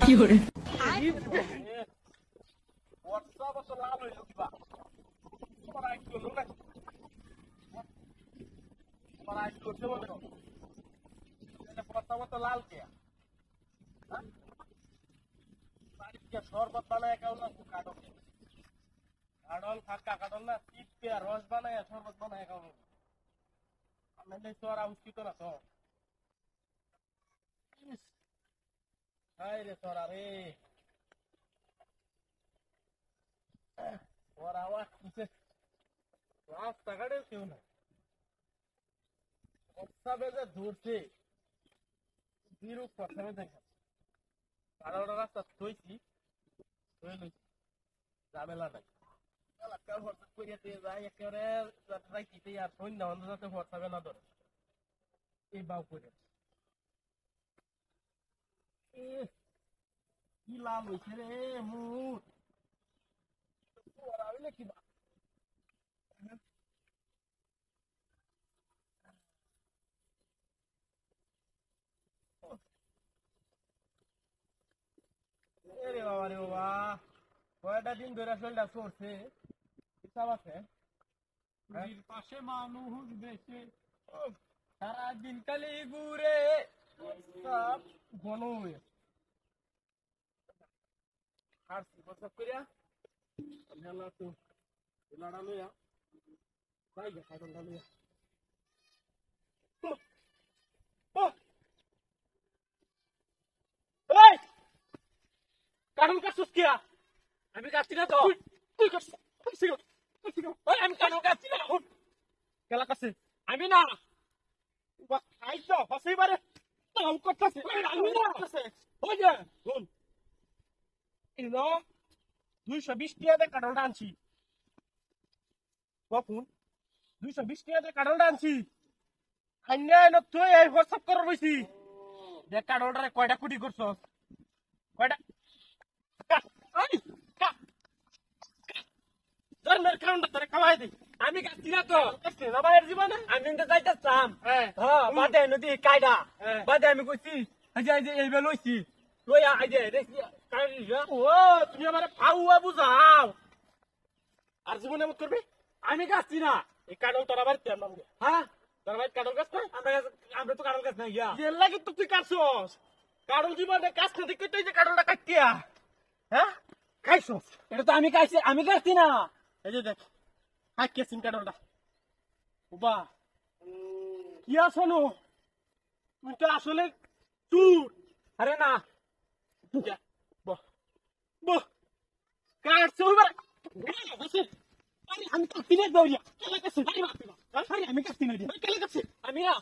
fiore, লাল কে শরবত বানায় কেউ না কাটল কাটল ফাঁকা কাটল না চিপকে রস বানায় শরবত বানায় কেউ আমি তোর আউস্কিত না তো রে তোরা রে ওর আওয়াজ কিসে রাস্তাঘাটেও কেউ না প্রস্তাবে যে ধরছে বিরূপ প্রথমে দেখা সারা রাস্তা থইছি ঝামেলা নাই হোয়াটসঅ্যাপ করিয়া দিয়ে যায় একেবারে রাইতে আর ফোন না অন্ধ যাতে হোয়াটসঅ্যাপে না ধরে এই বাউ করে কি লাল হয়েছে রে মুখ হইলে কি বা রে বাবা রে বাবা কয়টা দিন ধরে শরীরটা চড়ছে হিসাব আছে পাশে মানুষ বেশি সারা দিন কালি ঘুরে সব ঘন হয়ে হারছি বসব করিয়া মেলা তো লাড়া লইয়া তাই গে কাটলটা লইয়া কাটল কাটছিস কিয়া আমি কাটছি না তো তুই কাটছিস আমি কাটল কাটছি না খেলা কাছে আমি না খাই তো হসেই পারে তাও করতেছে আমি না হয়ে যা শুন এই ন 220 টাকা দিয়ে কাটলটা আনছি কখন 220 টাকা দিয়ে কাটলটা আনছি আইনা তুই এই হোয়াটসঅ্যাপ করে রইছি দেখ কাটলটারে কয়টা কুটি করছস কয়টা আমি কাটছি না তো জীবনে আমি যাইতাম বাদে নদী কায়দা বাদে আমি কইছি এইবার লইছি লইয়া ও তুমি আমার ফাউয়া বুঝাও আর জীবনে এমন করবে আমি কাটছি না এই কাটল তোর আবার হ্যাঁ তোর ভাই কাটল গাছ আমরা তো কাটল গাছ না গিয়া লাগে তো তুই কাটছস কাটল জীবনে কাজ না দেখতে তুই যে কাটলটা কাটতিয়া হ্যাঁ খাইছস এটা তো আমি খাইছি আমি কাটছি না এই যে দেখ হাই কেসিন কাটলটা বাবা কি আসনো তুই তো আসলে চুর আরে না বহ বহ কাটছ এবার আমি কাটছি না দৌড়িয়া কেলে কাটছি আমি কাটছি না কেলে কাটছি আমি না